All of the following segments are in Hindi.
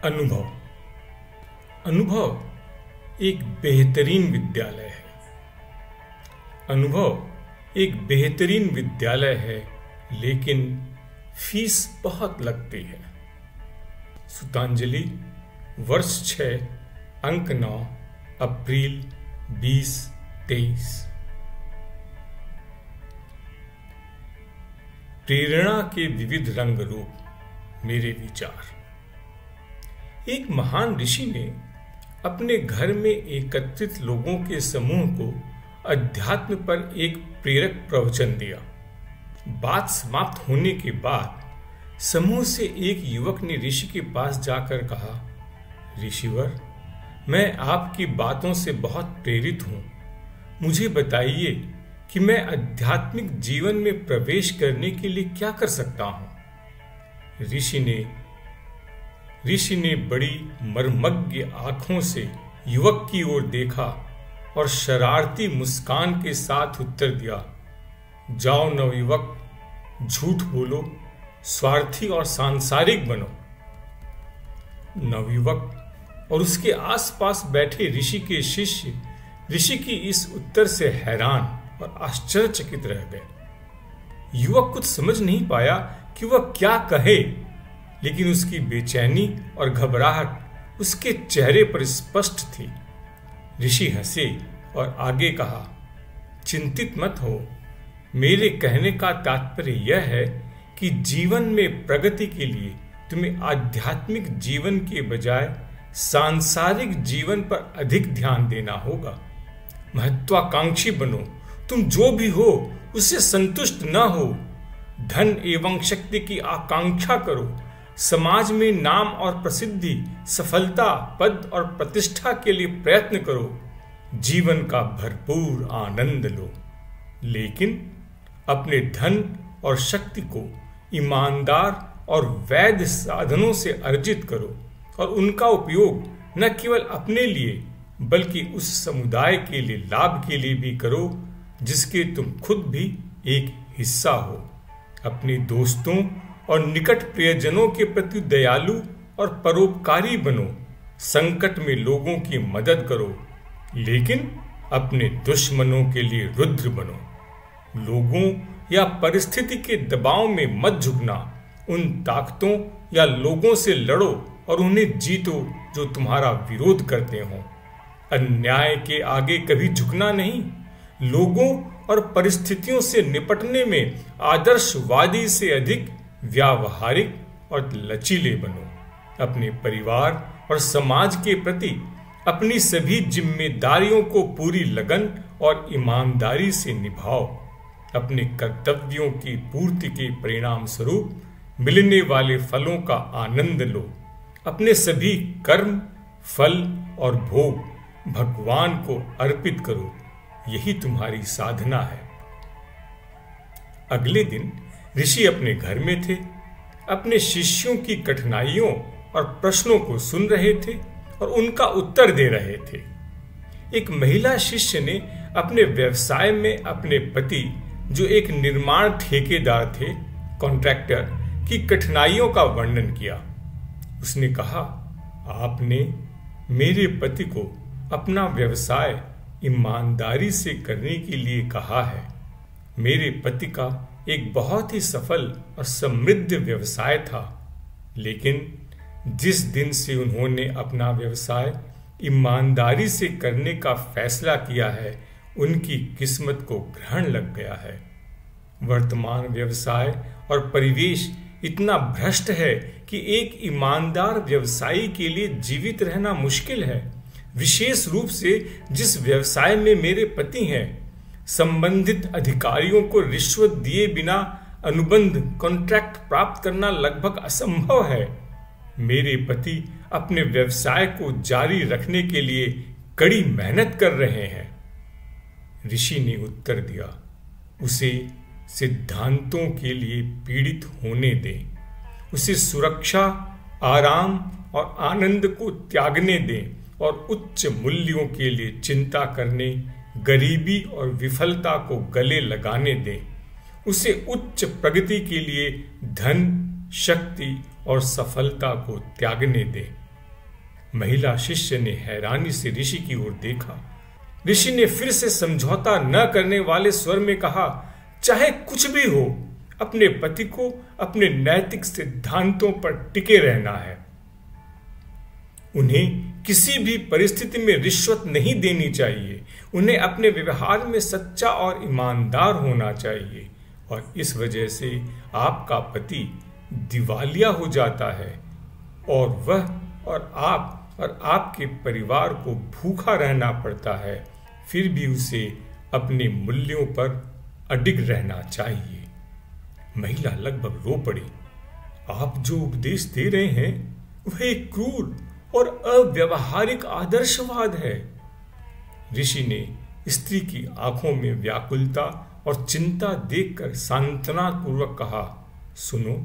अनुभव। अनुभव एक बेहतरीन विद्यालय है। अनुभव एक बेहतरीन विद्यालय है, लेकिन फीस बहुत लगती है। सुतांजलि, वर्ष 6, अंक 9, अप्रैल 2023। प्रेरणा के विविध रंग रूप, मेरे विचार। एक महान ऋषि ने अपने घर में एकत्रित लोगों के समूह को अध्यात्म पर एक प्रेरक प्रवचन दिया। बात समाप्त होने के बाद समूह से एक युवक ने ऋषि के पास जाकर कहा, ऋषिवर, मैं आपकी बातों से बहुत प्रेरित हूं। मुझे बताइए कि मैं आध्यात्मिक जीवन में प्रवेश करने के लिए क्या कर सकता हूं। ऋषि ने बड़ी मर्मज्ञ आंखों से युवक की ओर देखा और शरारती मुस्कान के साथ उत्तर दिया, जाओ नवयुवक, झूठ बोलो, स्वार्थी और सांसारिक बनो। नवयुवक और उसके आसपास बैठे ऋषि के शिष्य ऋषि की इस उत्तर से हैरान और आश्चर्यचकित रह गए। युवक कुछ समझ नहीं पाया कि वह क्या कहे, लेकिन उसकी बेचैनी और घबराहट उसके चेहरे पर स्पष्ट थी। ऋषि हंसे और आगे कहा, चिंतित मत हो। मेरे कहने का तात्पर्य यह है कि जीवन में प्रगति के लिए तुम्हें आध्यात्मिक जीवन के बजाय सांसारिक जीवन पर अधिक ध्यान देना होगा। महत्वाकांक्षी बनो। तुम जो भी हो उससे संतुष्ट न हो। धन एवं शक्ति की आकांक्षा करो। समाज में नाम और प्रसिद्धि, सफलता, पद और प्रतिष्ठा के लिए प्रयत्न करो। जीवन का भरपूर आनंद लो, लेकिन अपने धन और शक्ति को ईमानदार और वैध साधनों से अर्जित करो और उनका उपयोग न केवल अपने लिए बल्कि उस समुदाय के लिए लाभ के लिए भी करो जिसके तुम खुद भी एक हिस्सा हो। अपने दोस्तों और निकट प्रियजनों के प्रति दयालु और परोपकारी बनो। संकट में लोगों की मदद करो, लेकिन अपने दुश्मनों के लिए रुद्र बनो। लोगों या परिस्थिति के दबाव में मत झुकना। उन ताकतों या लोगों से लड़ो और उन्हें जीतो जो तुम्हारा विरोध करते हो। अन्याय के आगे कभी झुकना नहीं। लोगों और परिस्थितियों से निपटने में आदर्शवादी से अधिक व्यावहारिक और लचीले बनो। अपने परिवार और समाज के प्रति अपनी सभी जिम्मेदारियों को पूरी लगन और ईमानदारी से निभाओ। अपने कर्तव्यों की पूर्ति के परिणाम स्वरूप मिलने वाले फलों का आनंद लो। अपने सभी कर्म, फल और भोग भगवान को अर्पित करो। यही तुम्हारी साधना है। अगले दिन ऋषि अपने घर में थे। अपने शिष्यों की कठिनाइयों और प्रश्नों को सुन रहे थे और उनका उत्तर दे रहे थे। एक महिला शिष्य ने अपने व्यवसाय में अपने पति, जो एक निर्माण ठेकेदार थे, कॉन्ट्रैक्टर, की कठिनाइयों का वर्णन किया। उसने कहा, आपने मेरे पति को अपना व्यवसाय ईमानदारी से करने के लिए कहा है। मेरे पति का एक बहुत ही सफल और समृद्ध व्यवसाय था, लेकिन जिस दिन से उन्होंने अपना व्यवसाय ईमानदारी से करने का फैसला किया है, उनकी किस्मत को ग्रहण लग गया है। वर्तमान व्यवसाय और परिवेश इतना भ्रष्ट है कि एक ईमानदार व्यवसायी के लिए जीवित रहना मुश्किल है। विशेष रूप से जिस व्यवसाय में मेरे पति हैं। संबंधित अधिकारियों को रिश्वत दिए बिना अनुबंध कॉन्ट्रैक्ट प्राप्त करना लगभग असंभव है। मेरे पति अपने व्यवसाय को जारी रखने के लिए कड़ी मेहनत कर रहे हैं। ऋषि ने उत्तर दिया, उसे सिद्धांतों के लिए पीड़ित होने दें। उसे सुरक्षा, आराम और आनंद को त्यागने दें और उच्च मूल्यों के लिए चिंता करने, गरीबी और विफलता को गले लगाने दें। उसे उच्च प्रगति के लिए धन, शक्ति और सफलता को त्यागने दें। महिला शिष्य ने हैरानी से ऋषि की ओर देखा। ऋषि ने फिर से समझौता न करने वाले स्वर में कहा, चाहे कुछ भी हो, अपने पति को अपने नैतिक सिद्धांतों पर टिके रहना है। उन्हें किसी भी परिस्थिति में रिश्वत नहीं देनी चाहिए। उन्हें अपने व्यवहार में सच्चा और ईमानदार होना चाहिए, और इस वजह से आपका पति दिवालिया हो जाता है और वह और आप और आपके परिवार को भूखा रहना पड़ता है, फिर भी उसे अपने मूल्यों पर अडिग रहना चाहिए। महिला लगभग रो पड़ी। आप जो उपदेश दे रहे हैं वह एक क्रूर और अव्यावहारिक आदर्शवाद है। ऋषि ने स्त्री की आंखों में व्याकुलता और चिंता देखकर सांत्वना पूर्वक कहा, सुनो,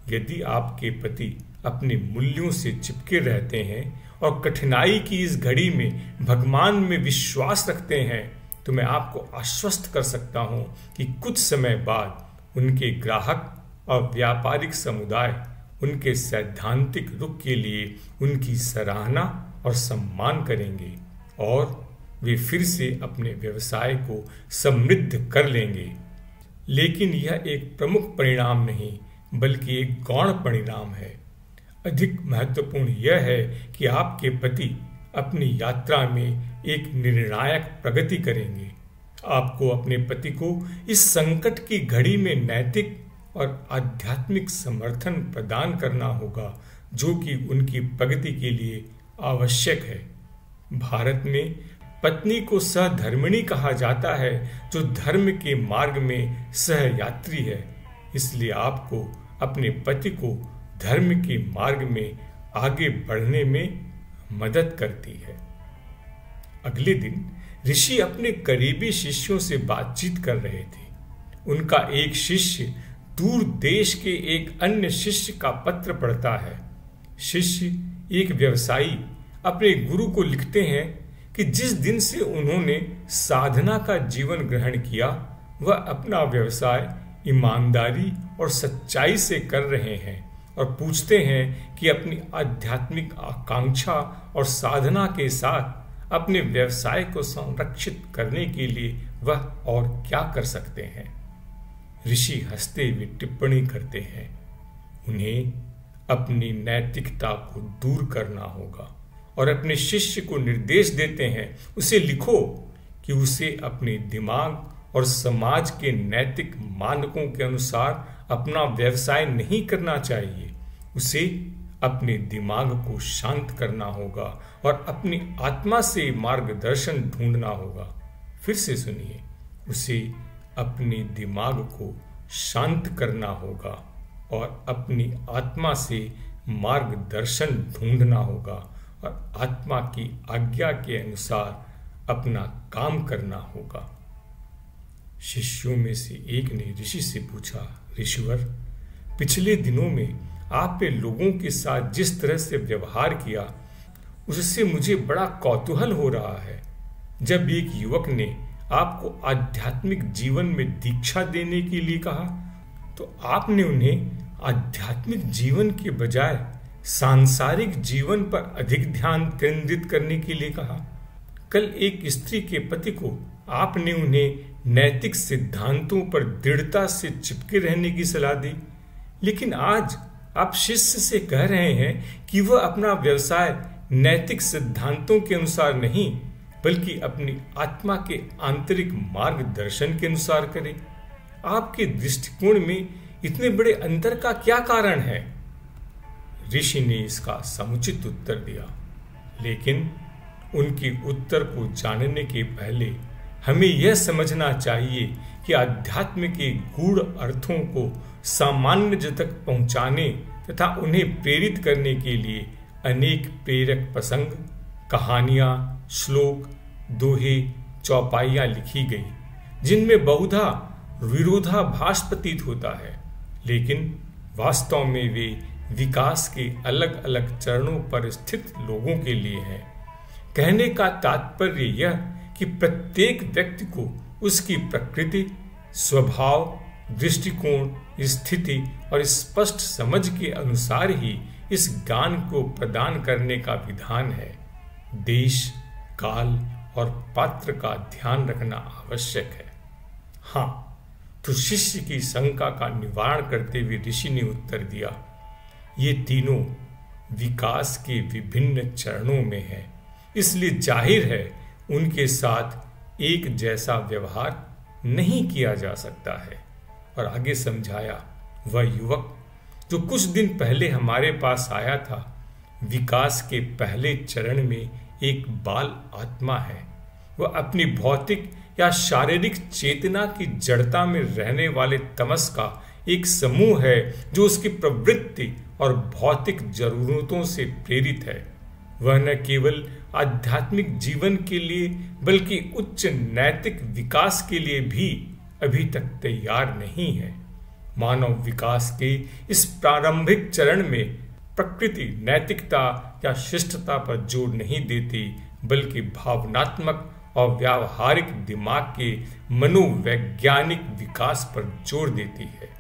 यदि आपके पति अपने मूल्यों से चिपके रहते हैं और कठिनाई की इस घड़ी में भगवान में विश्वास रखते हैं, तो मैं आपको आश्वस्त कर सकता हूं कि कुछ समय बाद उनके ग्राहक और व्यापारिक समुदाय उनके सैद्धांतिक रुख के लिए उनकी सराहना और सम्मान करेंगे और वे फिर से अपने व्यवसाय को समृद्ध कर लेंगे। लेकिन यह एक प्रमुख परिणाम नहीं, बल्कि एक गौण परिणाम है। अधिक महत्वपूर्ण यह है कि आपके पति अपनी यात्रा में एक निर्णायक प्रगति करेंगे। आपको अपने पति को इस संकट की घड़ी में नैतिक और आध्यात्मिक समर्थन प्रदान करना होगा, जो कि उनकी प्रगति के लिए आवश्यक है। भारत में पत्नी को सहधर्मिणी कहा जाता है, जो धर्म के मार्ग में सहयात्री है। इसलिए आपको अपने पति को धर्म के मार्ग में आगे बढ़ने में मदद करती है। अगले दिन ऋषि अपने करीबी शिष्यों से बातचीत कर रहे थे। उनका एक शिष्य दूर देश के एक अन्य शिष्य का पत्र पढ़ता है। शिष्य एक व्यवसायी अपने गुरु को लिखते हैं कि जिस दिन से उन्होंने साधना का जीवन ग्रहण किया, वह अपना व्यवसाय ईमानदारी और सच्चाई से कर रहे हैं, और पूछते हैं कि अपनी आध्यात्मिक आकांक्षा और साधना के साथ अपने व्यवसाय को संरक्षित करने के लिए वह और क्या कर सकते हैं। ऋषि हंसते हुए टिप्पणी करते हैं, उन्हें अपनी नैतिकता को दूर करना होगा, और अपने शिष्य को निर्देश देते हैं, उसे लिखो कि उसे अपने दिमाग और समाज के नैतिक मानकों के अनुसार अपना व्यवसाय नहीं करना चाहिए। उसे अपने दिमाग को शांत करना होगा और अपनी आत्मा से मार्गदर्शन ढूंढना होगा। फिर से सुनिए, उसे अपने दिमाग को शांत करना होगा और अपनी आत्मा से मार्गदर्शन ढूंढना होगा, और आत्मा की आज्ञा के अनुसार अपना काम करना होगा। शिष्यों में से एक ने ऋषि से पूछा, ऋषिवर, पिछले दिनों में आपने लोगों के साथ जिस तरह से व्यवहार किया, उससे मुझे बड़ा कौतूहल हो रहा है। जब एक युवक ने आपको आध्यात्मिक जीवन में दीक्षा देने के लिए कहा, तो आपने उन्हें आध्यात्मिक जीवन के बजाय सांसारिक जीवन पर अधिक ध्यान केंद्रित करने के लिए कहा। कल एक स्त्री के पति को आपने उन्हें नैतिक सिद्धांतों पर दृढ़ता से चिपके रहने की सलाह दी, लेकिन आज आप शिष्य से कह रहे हैं कि वह अपना व्यवसाय नैतिक सिद्धांतों के अनुसार नहीं, बल्कि अपनी आत्मा के आंतरिक मार्गदर्शन के अनुसार करे। आपके दृष्टिकोण में इतने बड़े अंतर का क्या कारण है? ऋषि ने इसका समुचित उत्तर दिया, लेकिन उनके उत्तर को जानने के पहले हमें यह समझना चाहिए कि अध्यात्म के गूढ़ अर्थों को सामान्य जन तक पहुंचाने तथा उन्हें प्रेरित करने के लिए अनेक प्रेरक प्रसंग, कहानियां, श्लोक, दोहे, चौपाइयां लिखी गई, जिनमें बहुधा विरोधाभास प्रतीत होता है, लेकिन वास्तव में वे विकास के अलग अलग चरणों पर स्थित लोगों के लिए हैं। कहने का तात्पर्य यह कि प्रत्येक व्यक्ति को उसकी प्रकृति, स्वभाव, दृष्टिकोण, स्थिति और स्पष्ट समझ के अनुसार ही इस ज्ञान को प्रदान करने का विधान है। देश, काल और पात्र का ध्यान रखना आवश्यक है। हाँ, तो शिष्य की शंका का निवारण करते हुए ऋषि ने उत्तर दिया, ये तीनों विकास के विभिन्न चरणों में है, इसलिए जाहिर है उनके साथ एक जैसा व्यवहार नहीं किया जा सकता है। और आगे समझाया, वह युवक जो कुछ दिन पहले हमारे पास आया था, विकास के पहले चरण में एक बाल आत्मा है। वह अपनी भौतिक या शारीरिक चेतना की जड़ता में रहने वाले तमस का एक समूह है जो उसकी प्रवृत्ति और भौतिक जरूरतों से प्रेरित है। वह न केवल आध्यात्मिक जीवन के लिए बल्कि उच्च नैतिक विकास के लिए भी अभी तक तैयार नहीं है। मानव विकास के इस प्रारंभिक चरण में प्रकृति नैतिकता या शिष्टता पर जोर नहीं देती, बल्कि भावनात्मक और व्यावहारिक दिमाग के मनोवैज्ञानिक विकास पर जोर देती है।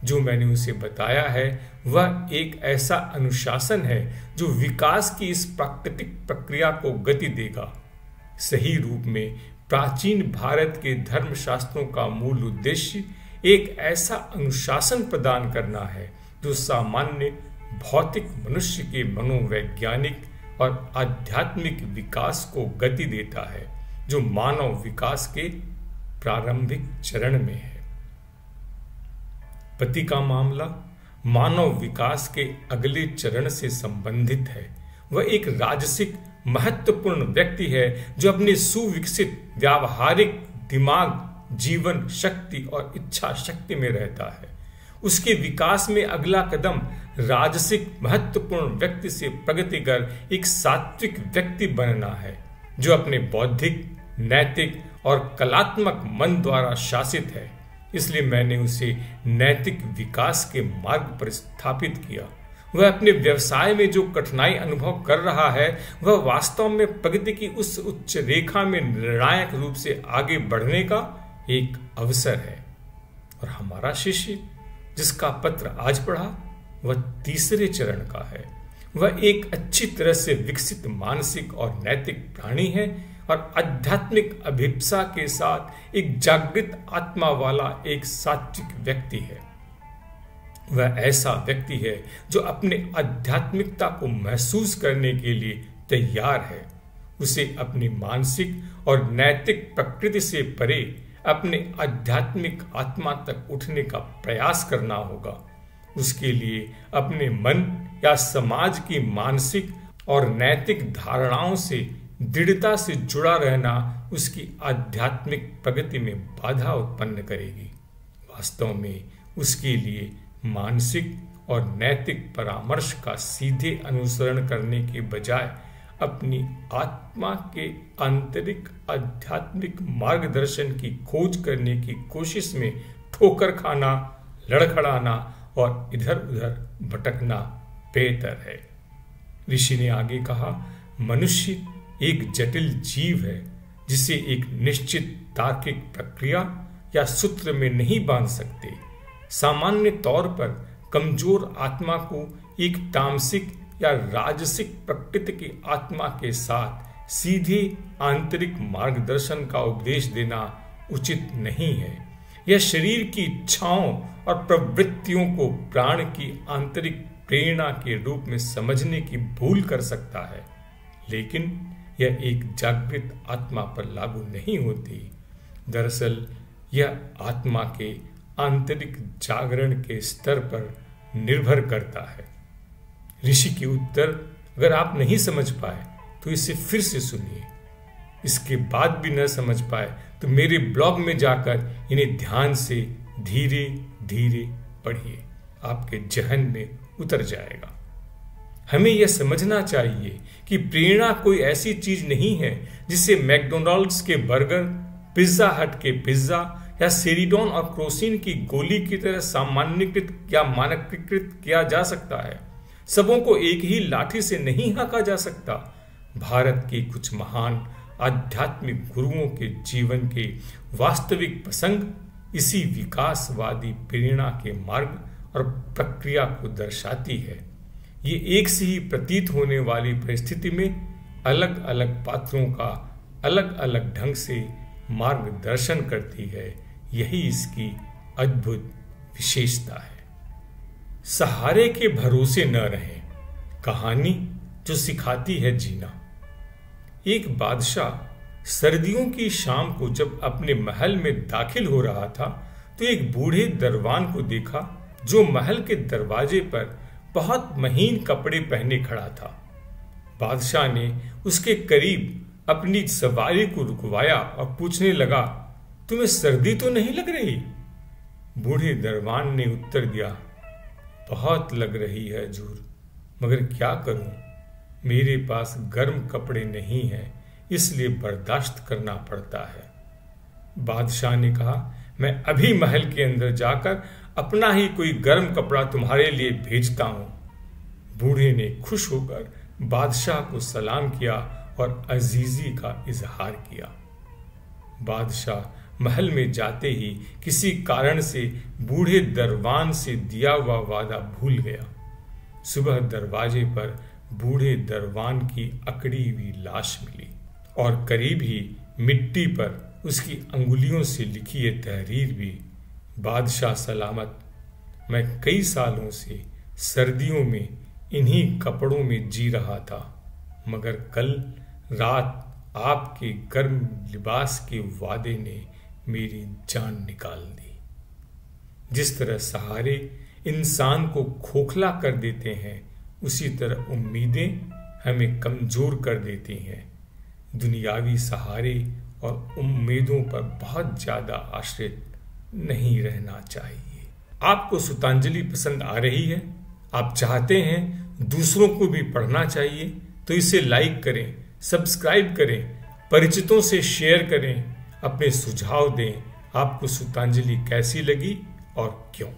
जो मैंने उसे बताया है वह एक ऐसा अनुशासन है जो विकास की इस प्राकृतिक प्रक्रिया को गति देगा। सही रूप में प्राचीन भारत के धर्मशास्त्रों का मूल उद्देश्य एक ऐसा अनुशासन प्रदान करना है जो सामान्य भौतिक मनुष्य के मनोवैज्ञानिक और आध्यात्मिक विकास को गति देता है, जो मानव विकास के प्रारंभिक चरण में है। पति का मामला मानव विकास के अगले चरण से संबंधित है। वह एक राजसिक महत्वपूर्ण व्यक्ति है जो अपने सुविकसित व्यावहारिक दिमाग, जीवन शक्ति और इच्छा शक्ति में रहता है। उसके विकास में अगला कदम राजसिक महत्वपूर्ण व्यक्ति से प्रगति कर एक सात्विक व्यक्ति बनना है जो अपने बौद्धिक, नैतिक और कलात्मक मन द्वारा शासित है। इसलिए मैंने उसे नैतिक विकास के मार्ग पर स्थापित किया। वह अपने व्यवसाय में जो कठिनाई अनुभव कर रहा है वह वास्तव में प्रगति की उस उच्च रेखा में निर्णायक रूप से आगे बढ़ने का एक अवसर है। और हमारा शिष्य जिसका पत्र आज पढ़ा वह तीसरे चरण का है। वह एक अच्छी तरह से विकसित मानसिक और नैतिक प्राणी है और आध्यात्मिक अभिप्सा के साथ एक जागृत आत्मा वाला एक सात्विक व्यक्ति है। वह ऐसा व्यक्ति है जो अपने आध्यात्मिकता को महसूस करने के लिए तैयार है। उसे अपनी मानसिक और नैतिक प्रकृति से परे अपने आध्यात्मिक आत्मा तक उठने का प्रयास करना होगा। उसके लिए अपने मन या समाज की मानसिक और नैतिक धारणाओं से दृढ़ता से जुड़ा रहना उसकी आध्यात्मिक प्रगति में बाधा उत्पन्न करेगी। वास्तव में उसके लिए मानसिक और नैतिक परामर्श का सीधे अनुसरण करने के बजाय अपनी आत्मा के आंतरिक आध्यात्मिक मार्गदर्शन की खोज करने की कोशिश में ठोकर खाना, लड़खड़ाना और इधर उधर भटकना बेहतर है। ऋषि ने आगे कहा, मनुष्य एक जटिल जीव है जिसे एक निश्चित तार्किक प्रक्रिया या सूत्र में नहीं बांध सकते। सामान्य तौर पर कमजोर आत्मा को एक तामसिक या राजसिक प्रकृति की आत्मा के साथ सीधे आंतरिक मार्गदर्शन का उपदेश देना उचित नहीं है। यह शरीर की इच्छाओं और प्रवृत्तियों को प्राण की आंतरिक प्रेरणा के रूप में समझने की भूल कर सकता है, लेकिन यह एक जागृत आत्मा पर लागू नहीं होती। दरअसल यह आत्मा के आंतरिक जागरण के स्तर पर निर्भर करता है। ऋषि के उत्तर अगर आप नहीं समझ पाए तो इसे फिर से सुनिए। इसके बाद भी न समझ पाए तो मेरे ब्लॉग में जाकर इन्हें ध्यान से धीरे धीरे पढ़िए, आपके जहन में उतर जाएगा। हमें यह समझना चाहिए कि प्रेरणा कोई ऐसी चीज नहीं है जिसे मैकडोनाल्ड्स के बर्गर, पिज्जा हट के पिज्जा या सेरिडॉन और क्रोसिन की गोली की तरह सामान्यकृत या मानकीकृत किया जा सकता है। सबों को एक ही लाठी से नहीं हाँका जा सकता। भारत के कुछ महान आध्यात्मिक गुरुओं के जीवन के वास्तविक प्रसंग इसी विकासवादी प्रेरणा के मार्ग और प्रक्रिया को दर्शाती है। ये एक सी ही प्रतीत होने वाली परिस्थिति में अलग अलग पात्रों का अलग अलग ढंग से मार्गदर्शन करती है। यही इसकी अद्भुत विशेषता है। सहारे के भरोसे न रहें, कहानी जो सिखाती है जीना। एक बादशाह सर्दियों की शाम को जब अपने महल में दाखिल हो रहा था तो एक बूढ़े दरवान को देखा जो महल के दरवाजे पर बहुत महीन कपड़े पहने खड़ा था। बादशाह ने उसके करीब अपनी सवारी को रुकवाया और पूछने लगा, तुम्हें सर्दी तो नहीं लग रही? बूढ़े दरबान ने उत्तर दिया, बहुत लग रही है हजूर, मगर क्या करूं, मेरे पास गर्म कपड़े नहीं हैं, इसलिए बर्दाश्त करना पड़ता है। बादशाह ने कहा, मैं अभी महल के अंदर जाकर अपना ही कोई गर्म कपड़ा तुम्हारे लिए भेजता हूं। बूढ़े ने खुश होकर बादशाह को सलाम किया और अजीजी का इजहार किया। बादशाह महल में जाते ही किसी कारण से बूढ़े दरबान से दिया हुआ वादा भूल गया। सुबह दरवाजे पर बूढ़े दरबान की अकड़ी हुई लाश मिली और करीब ही मिट्टी पर उसकी अंगुलियों से लिखी ये तहरीर भी, बादशाह सलामत, मैं कई सालों से सर्दियों में इन्हीं कपड़ों में जी रहा था, मगर कल रात आपके गर्म लिबास के वादे ने मेरी जान निकाल दी। जिस तरह सहारे इंसान को खोखला कर देते हैं, उसी तरह उम्मीदें हमें कमजोर कर देती हैं। दुनियावी सहारे और उम्मीदों पर बहुत ज्यादा आश्रित नहीं रहना चाहिए। आपको सुतांजलि पसंद आ रही है, आप चाहते हैं दूसरों को भी पढ़ना चाहिए, तो इसे लाइक करें, सब्सक्राइब करें, परिचितों से शेयर करें, अपने सुझाव दें। आपको सुतांजलि कैसी लगी और क्यों?